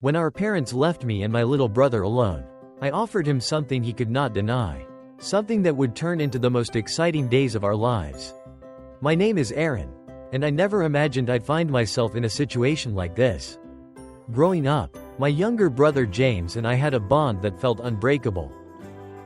When our parents left me and my little brother alone, I offered him something he could not deny. Something that would turn into the most exciting days of our lives. My name is Aaron, and I never imagined I'd find myself in a situation like this. Growing up, my younger brother James and I had a bond that felt unbreakable.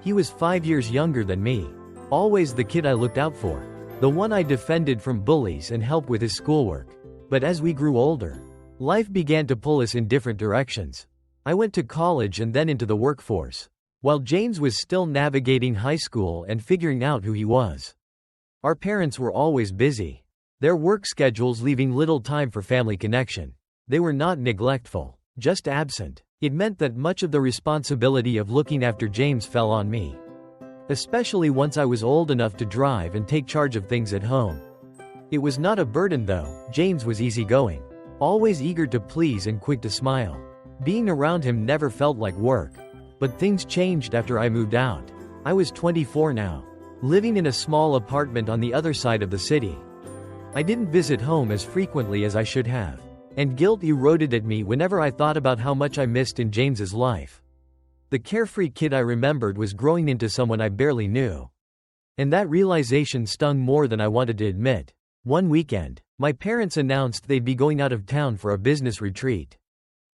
He was 5 years younger than me, always the kid I looked out for, the one I defended from bullies and helped with his schoolwork. But as we grew older, life began to pull us in different directions. I went to college and then into the workforce, while James was still navigating high school and figuring out who he was. Our parents were always busy, their work schedules leaving little time for family connection. They were not neglectful, just absent. It meant that much of the responsibility of looking after James fell on me. Especially once I was old enough to drive and take charge of things at home. It was not a burden though. James was easygoing, always eager to please and quick to smile. Being around him never felt like work. But things changed after I moved out. I was 24 now, living in a small apartment on the other side of the city. I didn't visit home as frequently as I should have, and guilt eroded at me whenever I thought about how much I missed in James's life. The carefree kid I remembered was growing into someone I barely knew. And that realization stung more than I wanted to admit. One weekend, my parents announced they'd be going out of town for a business retreat,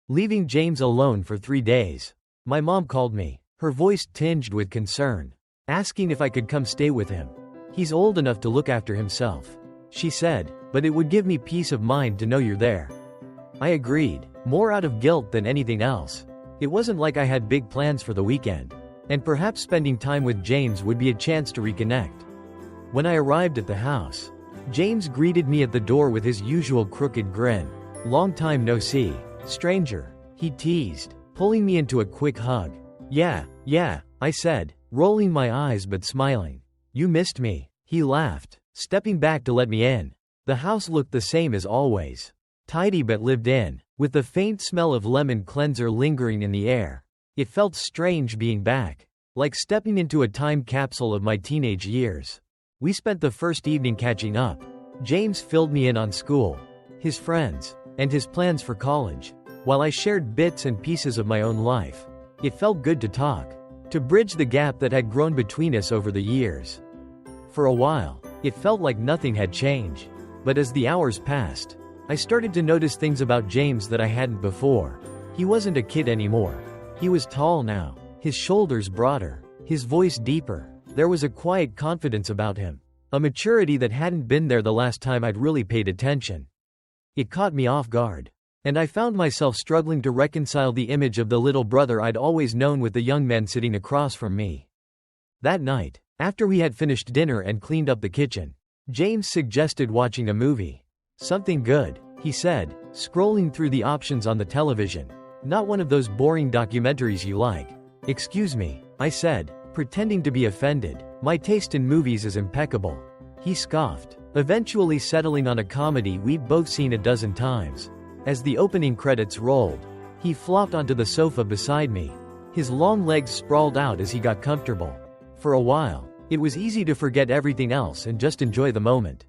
leaving James alone for 3 days. My mom called me, her voice tinged with concern, asking if I could come stay with him. He's old enough to look after himself, she said, but it would give me peace of mind to know you're there. I agreed, more out of guilt than anything else. It wasn't like I had big plans for the weekend, and perhaps spending time with James would be a chance to reconnect. When I arrived at the house, James greeted me at the door with his usual crooked grin. "Long time no see, stranger," he teased, pulling me into a quick hug. Yeah, I said, rolling my eyes but smiling. "You missed me," he laughed, stepping back to let me in. The house looked the same as always. Tidy but lived in, with the faint smell of lemon cleanser lingering in the air. It felt strange being back, like stepping into a time capsule of my teenage years. We spent the first evening catching up. James filled me in on school, his friends, and his plans for college, while I shared bits and pieces of my own life. It felt good to talk, to bridge the gap that had grown between us over the years. For a while, it felt like nothing had changed. But as the hours passed, I started to notice things about James that I hadn't before. He wasn't a kid anymore. He was tall now, his shoulders broader, his voice deeper. There was a quiet confidence about him, a maturity that hadn't been there the last time I'd really paid attention. It caught me off guard, and I found myself struggling to reconcile the image of the little brother I'd always known with the young man sitting across from me. That night, after we had finished dinner and cleaned up the kitchen, James suggested watching a movie. "Something good," he said, scrolling through the options on the television. "Not one of those boring documentaries you like." "Excuse me," I said, pretending to be offended. "My taste in movies is impeccable." He scoffed, eventually settling on a comedy we'd both seen a dozen times. As the opening credits rolled, he flopped onto the sofa beside me. His long legs sprawled out as he got comfortable. For a while, it was easy to forget everything else and just enjoy the moment.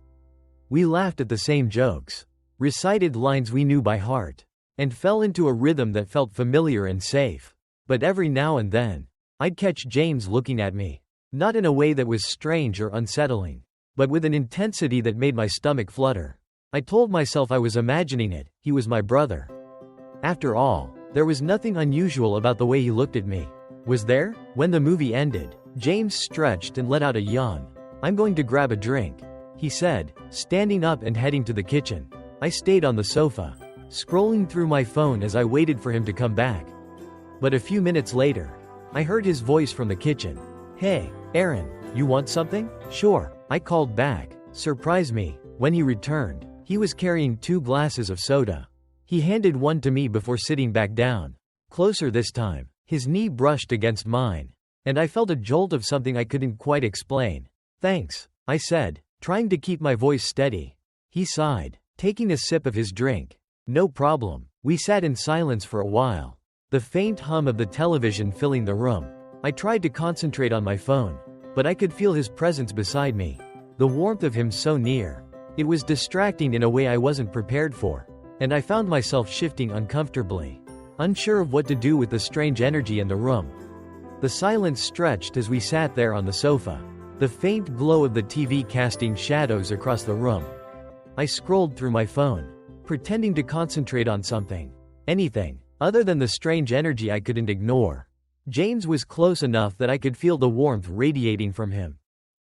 We laughed at the same jokes, recited lines we knew by heart, and fell into a rhythm that felt familiar and safe. But every now and then, I'd catch James looking at me, not in a way that was strange or unsettling, but with an intensity that made my stomach flutter. I told myself I was imagining it. He was my brother. After all, there was nothing unusual about the way he looked at me. Was there? When the movie ended, James stretched and let out a yawn. "I'm going to grab a drink," he said, standing up and heading to the kitchen. I stayed on the sofa, scrolling through my phone as I waited for him to come back. But a few minutes later, I heard his voice from the kitchen. "Hey, Aaron, you want something?" "Sure," I called back. "Surprise me." When he returned, he was carrying 2 glasses of soda. He handed one to me before sitting back down. Closer this time, his knee brushed against mine, and I felt a jolt of something I couldn't quite explain. "Thanks," I said, trying to keep my voice steady. He sighed, taking a sip of his drink. "No problem." We sat in silence for a while, the faint hum of the television filling the room. I tried to concentrate on my phone, but I could feel his presence beside me, the warmth of him so near. It was distracting in a way I wasn't prepared for, and I found myself shifting uncomfortably. unsure of what to do with the strange energy in the room. The silence stretched as we sat there on the sofa, the faint glow of the TV casting shadows across the room. I scrolled through my phone, pretending to concentrate on something. Anything, other than the strange energy I couldn't ignore. James was close enough that I could feel the warmth radiating from him.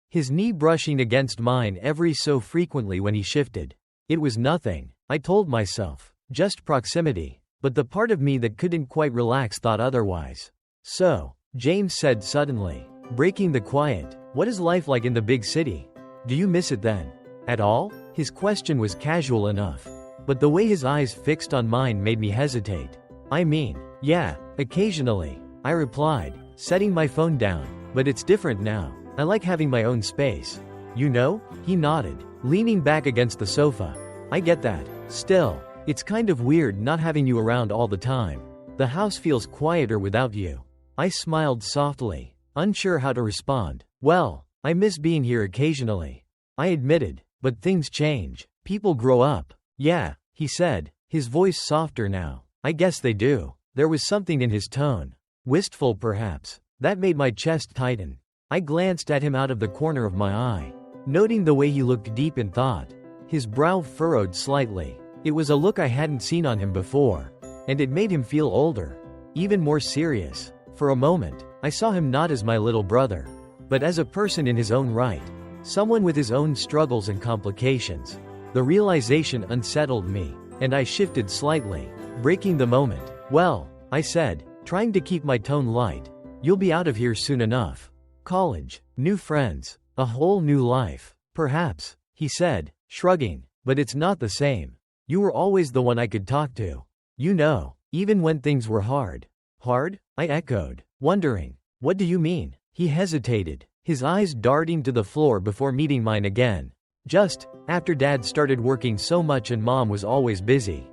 His knee brushing against mine every so frequently when he shifted. It was nothing, I told myself, just proximity, but the part of me that couldn't quite relax thought otherwise. So, James said suddenly, breaking the quiet, "What is life like in the big city? Do you miss it then? At all?" His question was casual enough, but the way his eyes fixed on mine made me hesitate. "I mean, yeah, occasionally," I replied, setting my phone down, "but it's different now. I like having my own space." "You know?" He nodded, leaning back against the sofa. "I get that. Still, it's kind of weird not having you around all the time. The house feels quieter without you." I smiled softly, unsure how to respond. "Well, I miss being here occasionally," I admitted, "but things change. People grow up." "Yeah," he said, his voice softer now. "I guess they do." There was something in his tone. Wistful perhaps. That made my chest tighten. I glanced at him out of the corner of my eye, noting the way he looked deep in thought. His brow furrowed slightly. It was a look I hadn't seen on him before, and it made him feel older, even more serious. For a moment, I saw him not as my little brother, but as a person in his own right, someone with his own struggles and complications. The realization unsettled me, and I shifted slightly, breaking the moment. "Well," I said, trying to keep my tone light, "you'll be out of here soon enough. College, new friends, a whole new life." "Perhaps," he said, shrugging, "but it's not the same. You were always the one I could talk to. You know, even when things were hard." "Hard?" I echoed, wondering. "What do you mean?" He hesitated, his eyes darting to the floor before meeting mine again. "Just, after Dad started working so much and Mom was always busy.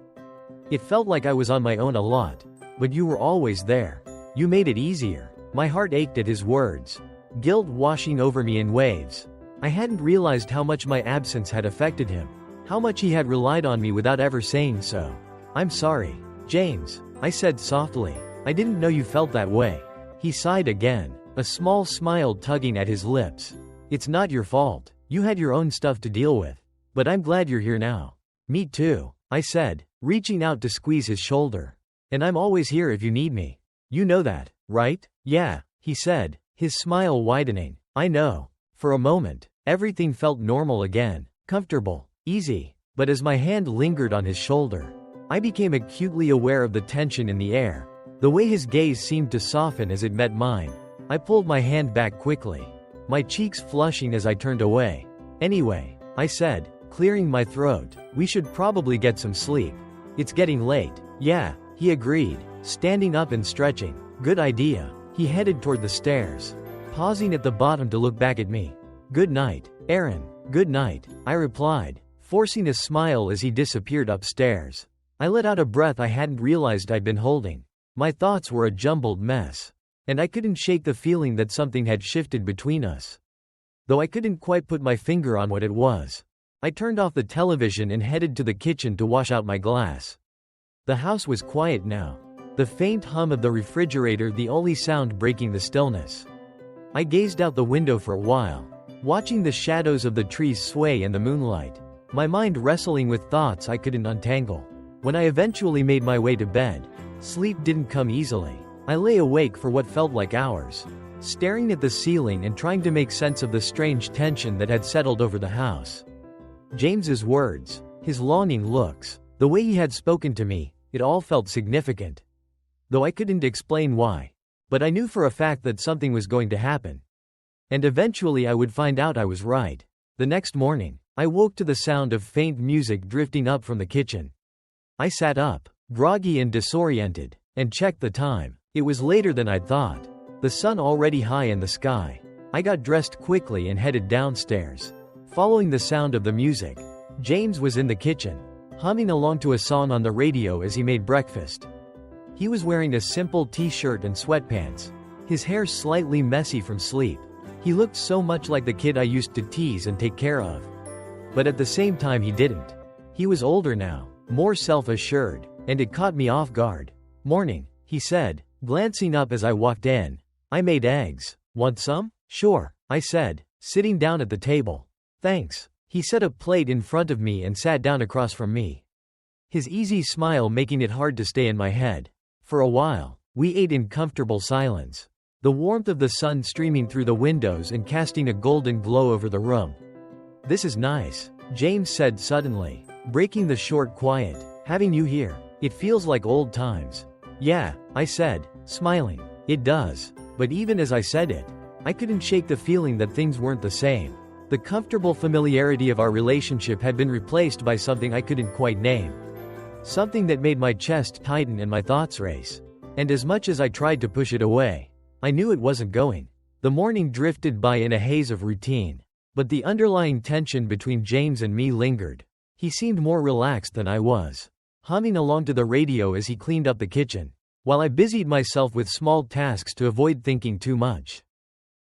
It felt like I was on my own a lot. But you were always there. You made it easier." My heart ached at his words, guilt washing over me in waves. I hadn't realized how much my absence had affected him, how much he had relied on me without ever saying so. "I'm sorry, James," I said softly. "I didn't know you felt that way." He sighed again, a small smile tugging at his lips. "It's not your fault. You had your own stuff to deal with. But I'm glad you're here now." "Me too," I said, reaching out to squeeze his shoulder. "And I'm always here if you need me. You know that, right?" "Yeah," he said, his smile widening. "I know." For a moment, everything felt normal again, comfortable, easy. But as my hand lingered on his shoulder, I became acutely aware of the tension in the air. The way his gaze seemed to soften as it met mine. I pulled my hand back quickly, my cheeks flushing as I turned away. "Anyway," I said, clearing my throat, "we should probably get some sleep. It's getting late." "Yeah," he agreed, standing up and stretching. "Good idea." He headed toward the stairs, pausing at the bottom to look back at me. "Good night, Aaron." "Good night," I replied, forcing a smile as he disappeared upstairs. I let out a breath I hadn't realized I'd been holding. My thoughts were a jumbled mess, and I couldn't shake the feeling that something had shifted between us, though I couldn't quite put my finger on what it was. I turned off the television and headed to the kitchen to wash out my glass. The house was quiet now, the faint hum of the refrigerator the only sound breaking the stillness. I gazed out the window for a while, watching the shadows of the trees sway in the moonlight, my mind wrestling with thoughts I couldn't untangle. When I eventually made my way to bed, sleep didn't come easily. I lay awake for what felt like hours, staring at the ceiling and trying to make sense of the strange tension that had settled over the house. James's words, his longing looks, the way he had spoken to me, it all felt significant. Though I couldn't explain why. But I knew for a fact that something was going to happen. And eventually I would find out I was right. The next morning, I woke to the sound of faint music drifting up from the kitchen. I sat up, groggy and disoriented, and checked the time. It was later than I'd thought, the sun already high in the sky. I got dressed quickly and headed downstairs, following the sound of the music. James was in the kitchen, humming along to a song on the radio as he made breakfast. He was wearing a simple t-shirt and sweatpants, his hair slightly messy from sleep. He looked so much like the kid I used to tease and take care of. But at the same time he didn't. He was older now, more self-assured, and it caught me off guard. Morning, he said, glancing up as I walked in. I made eggs. Want some? Sure, I said, sitting down at the table. Thanks. He set a plate in front of me and sat down across from me, his easy smile making it hard to stay in my head. For a while, we ate in comfortable silence, the warmth of the sun streaming through the windows and casting a golden glow over the room. This is nice, James said suddenly, breaking the short quiet. Having you here, it feels like old times. Yeah, I said, smiling. It does. But even as I said it, I couldn't shake the feeling that things weren't the same. The comfortable familiarity of our relationship had been replaced by something I couldn't quite name. Something that made my chest tighten and my thoughts race. And as much as I tried to push it away, I knew it wasn't going. The morning drifted by in a haze of routine. But the underlying tension between James and me lingered. He seemed more relaxed than I was, humming along to the radio as he cleaned up the kitchen, while I busied myself with small tasks to avoid thinking too much.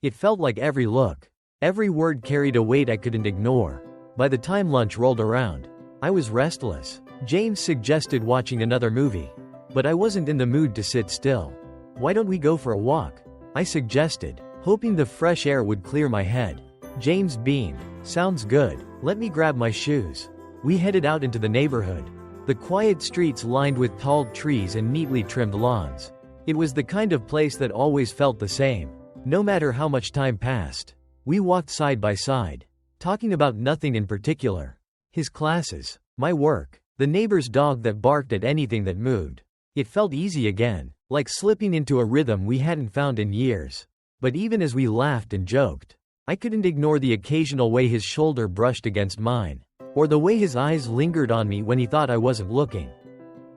It felt like every look, every word carried a weight I couldn't ignore. By the time lunch rolled around, I was restless. James suggested watching another movie, but I wasn't in the mood to sit still. Why don't we go for a walk? I suggested, hoping the fresh air would clear my head. James beamed. Sounds good. Let me grab my shoes. We headed out into the neighborhood. The quiet streets lined with tall trees and neatly trimmed lawns. It was the kind of place that always felt the same, no matter how much time passed. We walked side by side, talking about nothing in particular. His classes, my work, the neighbor's dog that barked at anything that moved. It felt easy again, like slipping into a rhythm we hadn't found in years. But even as we laughed and joked, I couldn't ignore the occasional way his shoulder brushed against mine, or the way his eyes lingered on me when he thought I wasn't looking.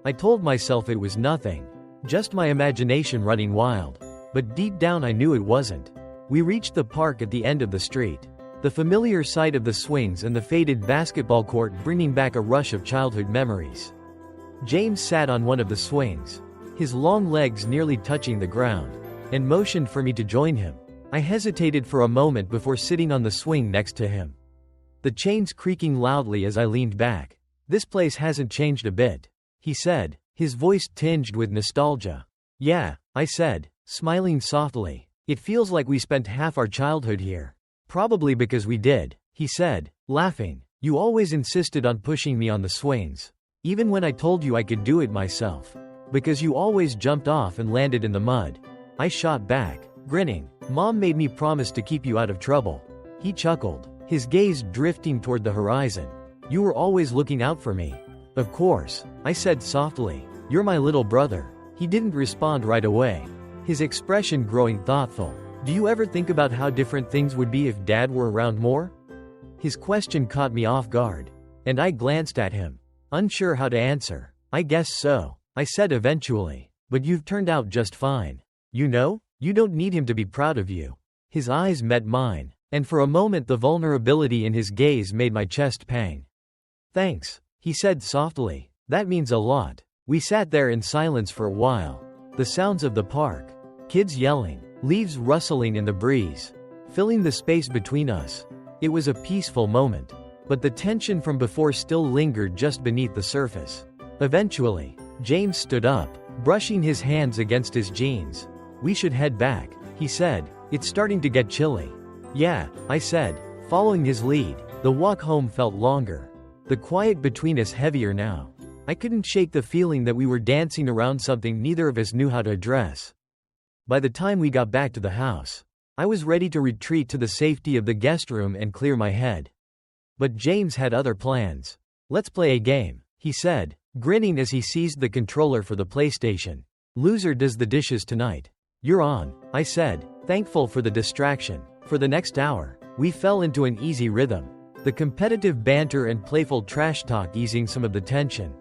I told myself it was nothing, just my imagination running wild. But deep down I knew it wasn't. We reached the park at the end of the street, the familiar sight of the swings and the faded basketball court bringing back a rush of childhood memories. James sat on one of the swings, his long legs nearly touching the ground, and motioned for me to join him. I hesitated for a moment before sitting on the swing next to him, the chains creaking loudly as I leaned back. This place hasn't changed a bit, he said, his voice tinged with nostalgia. Yeah, I said, smiling softly. It feels like we spent half our childhood here. Probably because we did, he said, laughing. You always insisted on pushing me on the swings, even when I told you I could do it myself. Because you always jumped off and landed in the mud. I shot back, grinning. Mom made me promise to keep you out of trouble. He chuckled, his gaze drifting toward the horizon. You were always looking out for me. Of course, I said softly. You're my little brother. He didn't respond right away, his expression growing thoughtful. Do you ever think about how different things would be if Dad were around more? His question caught me off guard, and I glanced at him, unsure how to answer. I guess so, I said eventually. But you've turned out just fine. You know, you don't need him to be proud of you. His eyes met mine, and for a moment the vulnerability in his gaze made my chest pang. Thanks, he said softly. That means a lot. We sat there in silence for a while. The sounds of the park, kids yelling, leaves rustling in the breeze, filling the space between us. It was a peaceful moment, but the tension from before still lingered just beneath the surface. Eventually, James stood up, brushing his hands against his jeans. We should head back, he said. It's starting to get chilly. Yeah, I said, following his lead. The walk home felt longer, the quiet between us heavier now. I couldn't shake the feeling that we were dancing around something neither of us knew how to address. By the time we got back to the house, I was ready to retreat to the safety of the guest room and clear my head. But James had other plans. Let's play a game, he said, grinning as he seized the controller for the PlayStation. Loser does the dishes tonight. You're on, I said, thankful for the distraction. For the next hour, we fell into an easy rhythm, the competitive banter and playful trash talk easing some of the tension.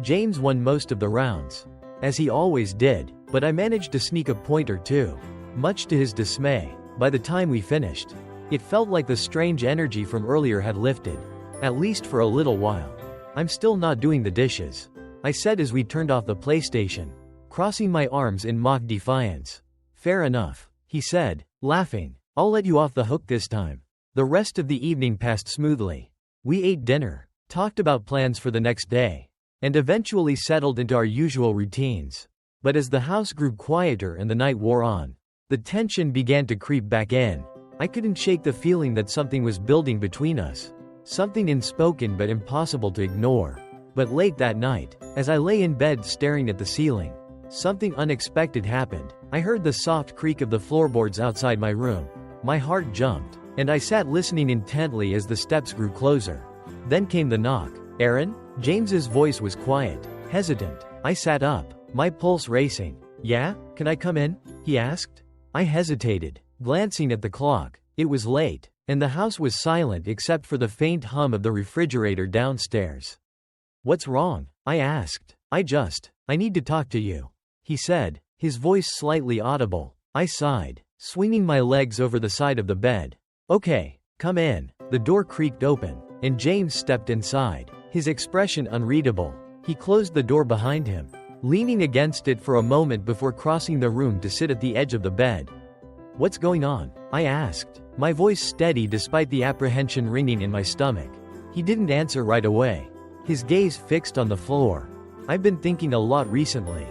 James won most of the rounds, as he always did, but I managed to sneak a point or two, much to his dismay. By the time we finished, it felt like the strange energy from earlier had lifted, at least for a little while. I'm still not doing the dishes, I said as we turned off the PlayStation, crossing my arms in mock defiance. Fair enough, he said, laughing. I'll let you off the hook this time. The rest of the evening passed smoothly. We ate dinner, talked about plans for the next day, and eventually settled into our usual routines. But as the house grew quieter and the night wore on, the tension began to creep back in. I couldn't shake the feeling that something was building between us. Something unspoken but impossible to ignore. But late that night, as I lay in bed staring at the ceiling, something unexpected happened. I heard the soft creak of the floorboards outside my room. My heart jumped, and I sat listening intently as the steps grew closer. Then came the knock. "Aaron?" James's voice was quiet, hesitant. I sat up, my pulse racing. "Yeah? Can I come in?" he asked. I hesitated, glancing at the clock. It was late, and the house was silent except for the faint hum of the refrigerator downstairs. "What's wrong?" I asked. I need to talk to you," he said, his voice slightly audible. I sighed, swinging my legs over the side of the bed. "Okay, come in." The door creaked open, and James stepped inside, his expression unreadable. He closed the door behind him, leaning against it for a moment before crossing the room to sit at the edge of the bed. "What's going on?" I asked, my voice steady despite the apprehension ringing in my stomach. He didn't answer right away, his gaze fixed on the floor. "I've been thinking a lot recently,"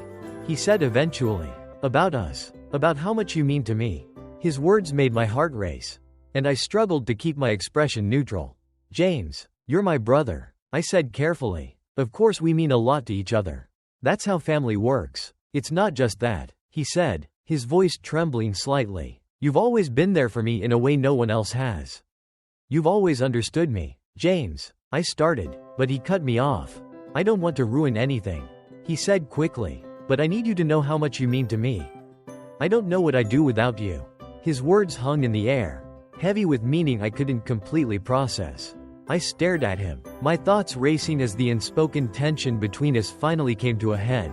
he said eventually. "About us. About how much you mean to me." His words made my heart race, and I struggled to keep my expression neutral. "James, you're my brother," I said carefully. "Of course we mean a lot to each other. That's how family works. It's not just that," he said, his voice trembling slightly. "You've always been there for me in a way no one else has. You've always understood me." "James," I started, but he cut me off. "I don't want to ruin anything," he said quickly, "but I need you to know how much you mean to me. I don't know what I'd do without you." His words hung in the air, heavy with meaning I couldn't completely process. I stared at him, my thoughts racing as the unspoken tension between us finally came to a head.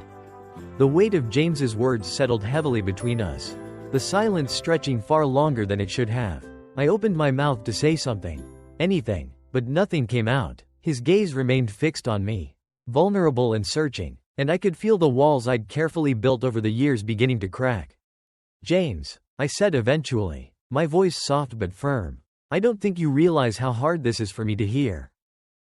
The weight of James's words settled heavily between us, the silence stretching far longer than it should have. I opened my mouth to say something, anything, but nothing came out. His gaze remained fixed on me, vulnerable and searching, and I could feel the walls I'd carefully built over the years beginning to crack. "James," I said eventually, my voice soft but firm, "I don't think you realize how hard this is for me to hear."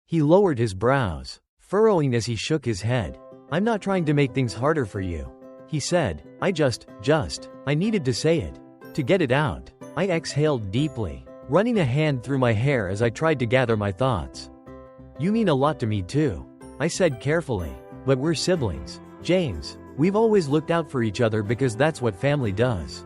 He lowered his brows, furrowing as he shook his head. "I'm not trying to make things harder for you," he said. I needed to say it, to get it out." I exhaled deeply, running a hand through my hair as I tried to gather my thoughts. "You mean a lot to me too," I said carefully, "but we're siblings, James. We've always looked out for each other because that's what family does."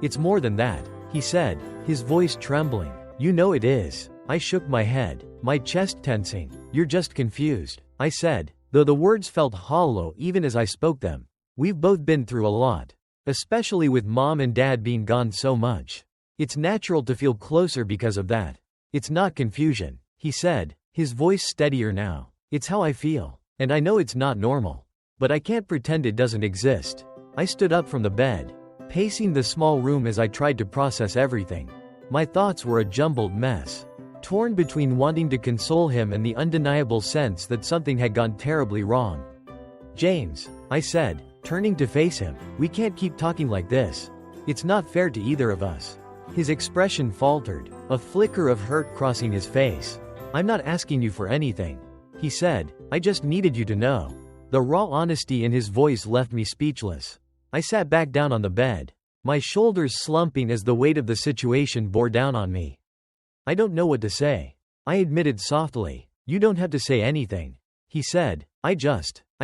"It's more than that," he said, his voice trembling. "You know it is." I shook my head, my chest tensing. "You're just confused," I said, though the words felt hollow even as I spoke them. "We've both been through a lot, especially with Mom and Dad being gone so much. It's natural to feel closer because of that." "It's not confusion," he said, his voice steadier now. "It's how I feel, and I know it's not normal, but I can't pretend it doesn't exist." I stood up from the bed, pacing the small room as I tried to process everything. My thoughts were a jumbled mess, torn between wanting to console him and the undeniable sense that something had gone terribly wrong. "James," I said, turning to face him, "we can't keep talking like this. It's not fair to either of us." His expression faltered, a flicker of hurt crossing his face. "I'm not asking you for anything," he said. "I just needed you to know." The raw honesty in his voice left me speechless. I sat back down on the bed, my shoulders slumping as the weight of the situation bore down on me. "I don't know what to say," I admitted softly. "You don't have to say anything," he said. I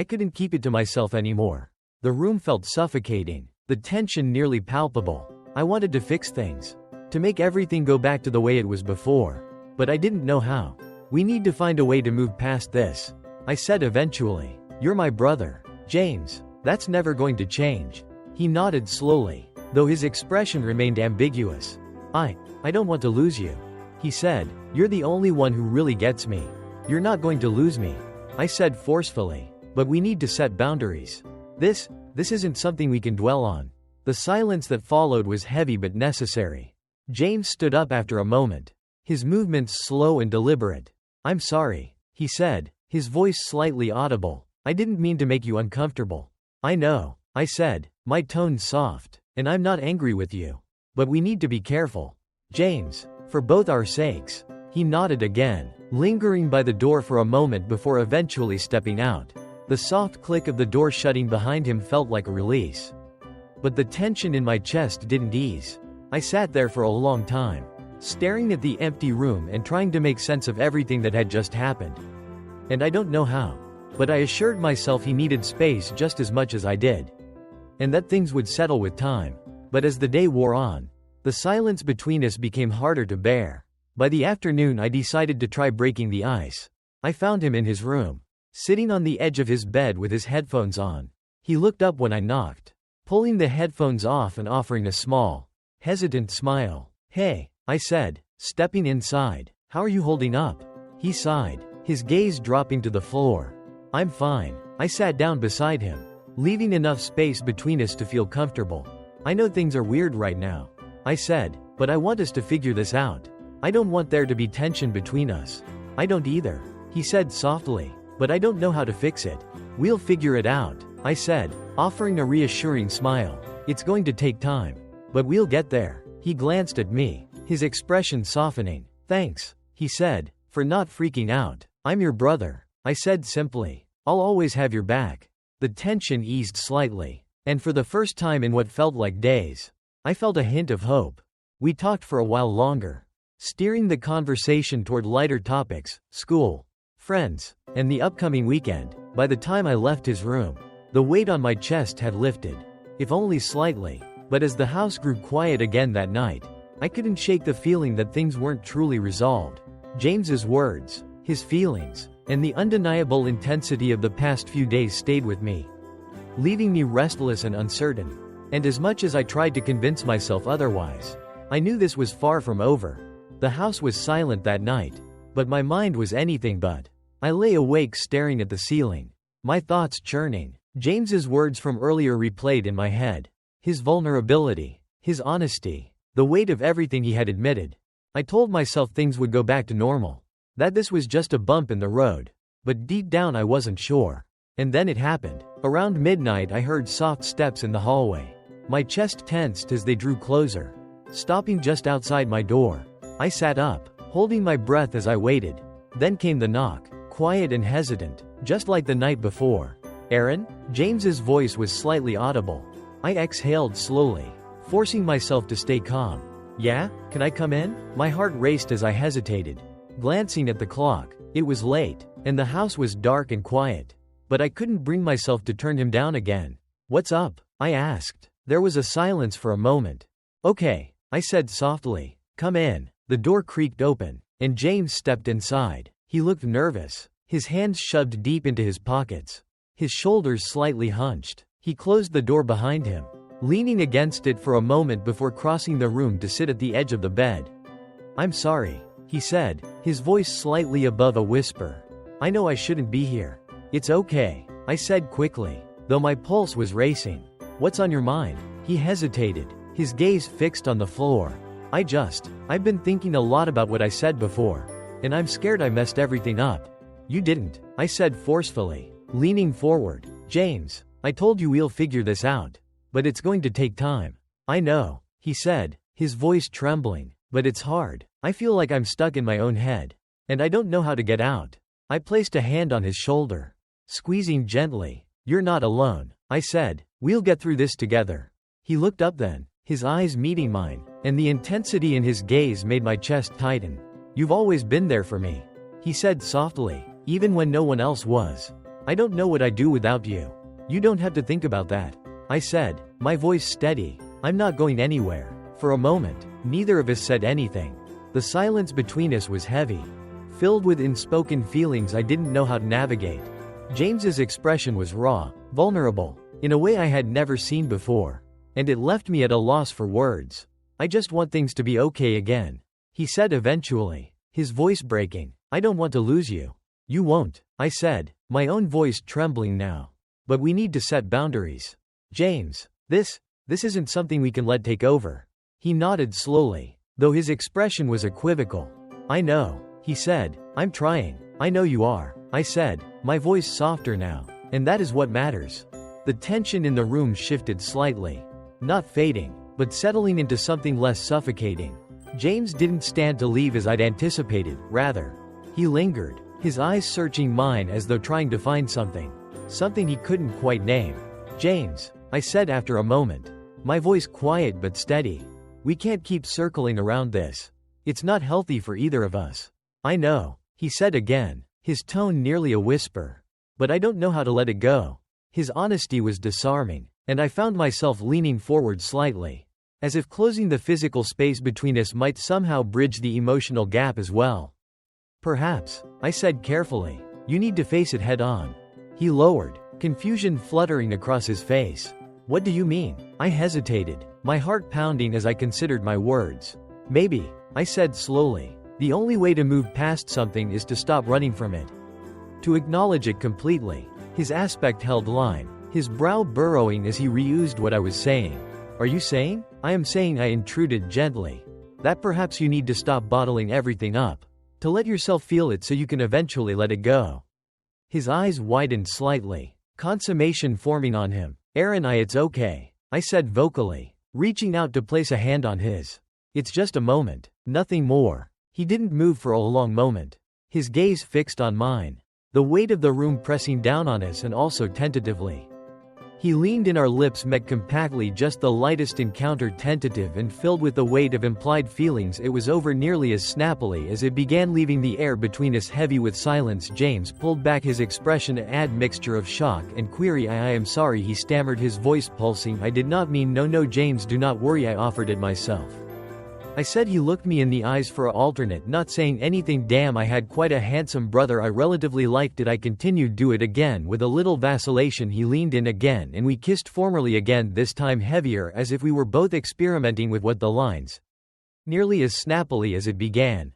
couldn't keep it to myself anymore. The room felt suffocating, the tension nearly palpable. I wanted to fix things, to make everything go back to the way it was before, but I didn't know how. "We need to find a way to move past this," I said eventually. "You're my brother, James. That's never going to change." He nodded slowly, though his expression remained ambiguous. I don't want to lose you," he said. "You're the only one who really gets me." "You're not going to lose me," I said forcefully, "but we need to set boundaries. This isn't something we can dwell on." The silence that followed was heavy but necessary. James stood up after a moment, his movements slow and deliberate. "I'm sorry," he said, his voice slightly audible. "I didn't mean to make you uncomfortable." "I know," I said, my tone soft, "and I'm not angry with you. But we need to be careful, James, for both our sakes." He nodded again, lingering by the door for a moment before eventually stepping out. The soft click of the door shutting behind him felt like a release. But the tension in my chest didn't ease. I sat there for a long time, staring at the empty room and trying to make sense of everything that had just happened. And I don't know how, but I assured myself he needed space just as much as I did, and that things would settle with time. But as the day wore on, the silence between us became harder to bear. By the afternoon, I decided to try breaking the ice. I found him in his room, sitting on the edge of his bed with his headphones on. He looked up when I knocked, pulling the headphones off and offering a small, hesitant smile. "Hey," I said, stepping inside. "How are you holding up?" He sighed, his gaze dropping to the floor. "I'm fine." I sat down beside him, leaving enough space between us to feel comfortable. "I know things are weird right now," I said, "but I want us to figure this out. I don't want there to be tension between us." "I don't either," he said softly, "but I don't know how to fix it." "We'll figure it out," I said, offering a reassuring smile. "It's going to take time, but we'll get there." He glanced at me, his expression softening. "Thanks," he said, "for not freaking out. I'm your brother," I said simply. "I'll always have your back." The tension eased slightly, and for the first time in what felt like days, I felt a hint of hope. We talked for a while longer, steering the conversation toward lighter topics: school, friends, and the upcoming weekend. By the time I left his room, the weight on my chest had lifted, if only slightly. But as the house grew quiet again that night, I couldn't shake the feeling that things weren't truly resolved. James's words, his feelings, and the undeniable intensity of the past few days stayed with me, leaving me restless and uncertain. And as much as I tried to convince myself otherwise, I knew this was far from over. The house was silent that night, but my mind was anything but. I lay awake staring at the ceiling, my thoughts churning. James's words from earlier replayed in my head. His vulnerability, his honesty, the weight of everything he had admitted. I told myself things would go back to normal, that this was just a bump in the road. But deep down I wasn't sure. And then it happened. Around midnight I heard soft steps in the hallway. My chest tensed as they drew closer, stopping just outside my door. I sat up, holding my breath as I waited. Then came the knock, quiet and hesitant, just like the night before. "Aaron?" James's voice was slightly audible. I exhaled slowly, forcing myself to stay calm. "Yeah? Can I come in?" My heart raced as I hesitated, glancing at the clock. It was late, and the house was dark and quiet. But I couldn't bring myself to turn him down again. "What's up?" I asked. There was a silence for a moment. "Okay," I said softly. "Come in." The door creaked open, and James stepped inside. He looked nervous, his hands shoved deep into his pockets, his shoulders slightly hunched. He closed the door behind him, leaning against it for a moment before crossing the room to sit at the edge of the bed. "I'm sorry," he said, his voice slightly above a whisper. "I know I shouldn't be here." "It's okay," I said quickly, though my pulse was racing. "What's on your mind?" He hesitated, his gaze fixed on the floor. I've been thinking a lot about what I said before, and I'm scared I messed everything up." "You didn't," I said forcefully, leaning forward. "James, I told you we'll figure this out. But it's going to take time." "I know," he said, his voice trembling, "but it's hard. I feel like I'm stuck in my own head, and I don't know how to get out." I placed a hand on his shoulder, squeezing gently. "You're not alone," I said. "We'll get through this together." He looked up then, his eyes meeting mine, and the intensity in his gaze made my chest tighten. "You've always been there for me," he said softly, "even when no one else was. I don't know what I'd do without you." "You don't have to think about that," I said, my voice steady. "I'm not going anywhere." For a moment, neither of us said anything. The silence between us was heavy, filled with unspoken feelings I didn't know how to navigate. James's expression was raw, vulnerable, in a way I had never seen before, and it left me at a loss for words. "I just want things to be okay again," he said eventually, his voice breaking. "I don't want to lose you." "You won't," I said, my own voice trembling now. "But we need to set boundaries. James, this isn't something we can let take over." He nodded slowly, though his expression was equivocal. "I know," he said. "I'm trying." "I know you are," I said, my voice softer now. "And that is what matters." The tension in the room shifted slightly, not fading, but settling into something less suffocating. James didn't stand to leave as I'd anticipated, rather, he lingered, his eyes searching mine as though trying to find something. something he couldn't quite name. "James," I said after a moment, my voice quiet but steady. "We can't keep circling around this. It's not healthy for either of us." "I know," he said again, his tone nearly a whisper. "But I don't know how to let it go." His honesty was disarming, and I found myself leaning forward slightly, as if closing the physical space between us might somehow bridge the emotional gap as well. "Perhaps," I said carefully, "you need to face it head on." He lowered, confusion fluttering across his face. "What do you mean?" I hesitated, my heart pounding as I considered my words. "Maybe," I said slowly, "the only way to move past something is to stop running from it. To acknowledge it completely." His aspect held line, his brow burrowing as he reused what I was saying. "Are you saying?" "I am saying," I intruded gently, "that perhaps you need to stop bottling everything up. To let yourself feel it so you can eventually let it go." His eyes widened slightly, consummation forming on him. "Aaron, it's okay," I said vocally, reaching out to place a hand on his. "It's just a moment, nothing more." He didn't move for a long moment, his gaze fixed on mine, the weight of the room pressing down on us and also tentatively. He leaned in, our lips met compactly, just the lightest encounter, tentative and filled with the weight of implied feelings. It was over nearly as snappily as it began, leaving the air between us heavy with silence. James pulled back, his expression an odd mixture of shock and query. I am sorry," he stammered, his voice pulsing. "I did not mean." No, James, do not worry," I offered it myself. I said. He looked me in the eyes for an alternate, not saying anything. "Damn, I had quite a handsome brother. I relatively liked it." I continued. "Do it again." With a little vacillation he leaned in again and we kissed formally again, this time heavier, as if we were both experimenting with what the lines. Nearly as snappily as it began,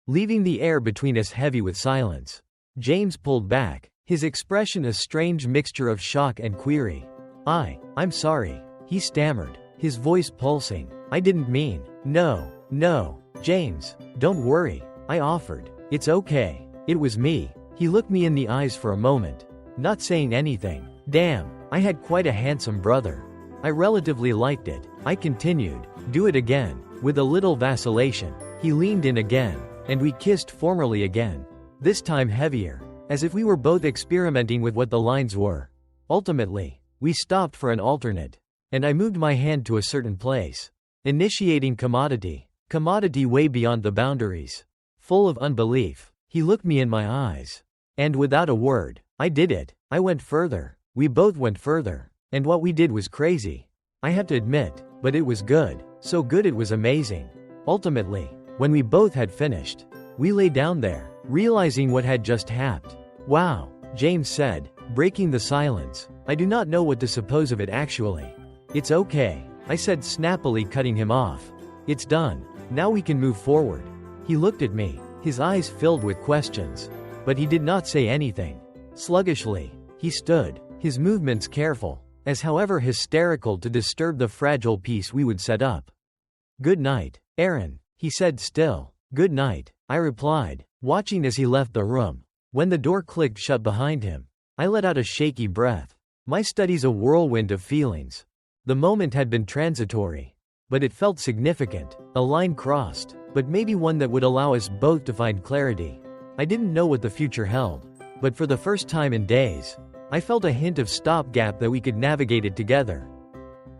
leaving the air between us heavy with silence. James pulled back, his expression a strange mixture of shock and query. I'm sorry," he stammered, his voice pulsing. "I didn't mean." No, James, don't worry," I offered. "It's okay. It was me." He looked me in the eyes for a moment, not saying anything. "Damn, I had quite a handsome brother. I relatively liked it," I continued. "Do it again." With a little vacillation, he leaned in again, and we kissed formally again, this time heavier, as if we were both experimenting with what the lines were. Ultimately, we stopped for an alternate, and I moved my hand to a certain place, initiating commodity way beyond the boundaries. Full of unbelief, he looked me in my eyes. And without a word, I did it. I went further. We both went further. And what we did was crazy, I have to admit, but it was good. So good it was amazing. Ultimately, when we both had finished, we lay down there, realizing what had just happened. "Wow," James said, breaking the silence. "I do not know what to suppose of it actually." "It's okay," I said snappily, cutting him off. "It's done. Now we can move forward." He looked at me, his eyes filled with questions. But he did not say anything. Sluggishly, he stood, his movements careful, as however hysterical to disturb the fragile peace we would set up. "Good night, Aaron," he said still. "Good night," I replied, watching as he left the room. When the door clicked shut behind him, I let out a shaky breath. My study's a whirlwind of feelings. The moment had been transitory, but it felt significant, a line crossed, but maybe one that would allow us both to find clarity. I didn't know what the future held, but for the first time in days, I felt a hint of stopgap that we could navigate it together.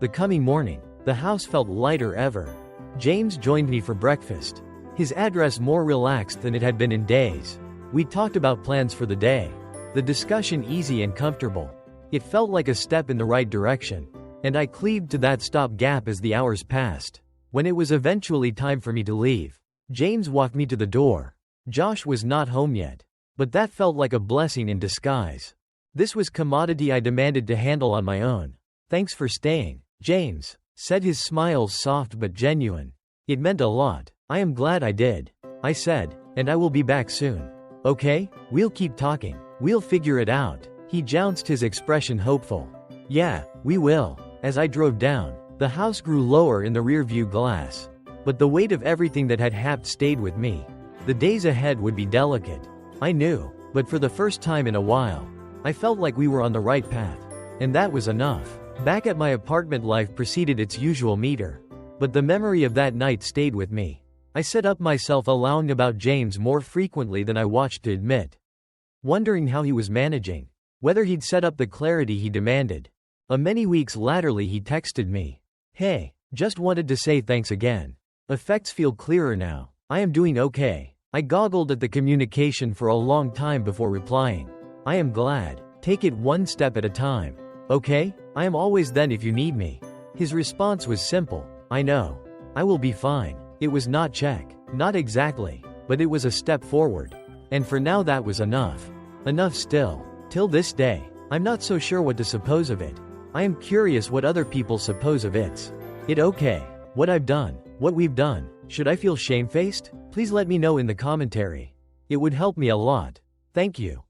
The coming morning, the house felt lighter ever. James joined me for breakfast, his address more relaxed than it had been in days. We talked about plans for the day, the discussion easy and comfortable. It felt like a step in the right direction, and I cleaved to that stopgap as the hours passed. When it was eventually time for me to leave, James walked me to the door. Josh was not home yet, but that felt like a blessing in disguise. This was commodity I demanded to handle on my own. "Thanks for staying, James," said, his smile soft but genuine. "It meant a lot." "I am glad I did," I said, "and I will be back soon." "Okay, we'll keep talking. We'll figure it out." He jounced, his expression hopeful. "Yeah, we will." As I drove down, the house grew lower in the rearview glass. But the weight of everything that had happened stayed with me. The days ahead would be delicate, I knew, but for the first time in a while, I felt like we were on the right path. And that was enough. Back at my apartment, life proceeded its usual meter. But the memory of that night stayed with me. I set up myself allowing about James more frequently than I watched to admit. Wondering how he was managing. Whether he'd set up the clarity he demanded. Many weeks laterally he texted me. Hey, just wanted to say thanks again. Effects feel clearer now. I am doing okay. I goggled at the communication for a long time before replying. I am glad. Take it one step at a time. Okay? I am always then if you need me. His response was simple. I know. I will be fine. It was not check. Not exactly. But it was a step forward. And for now that was enough. Enough still. Till this day. I'm not so sure what to suppose of it. I am curious what other people suppose of it okay. What I've done. What we've done. Should I feel shamefaced? Please let me know in the commentary. It would help me a lot. Thank you.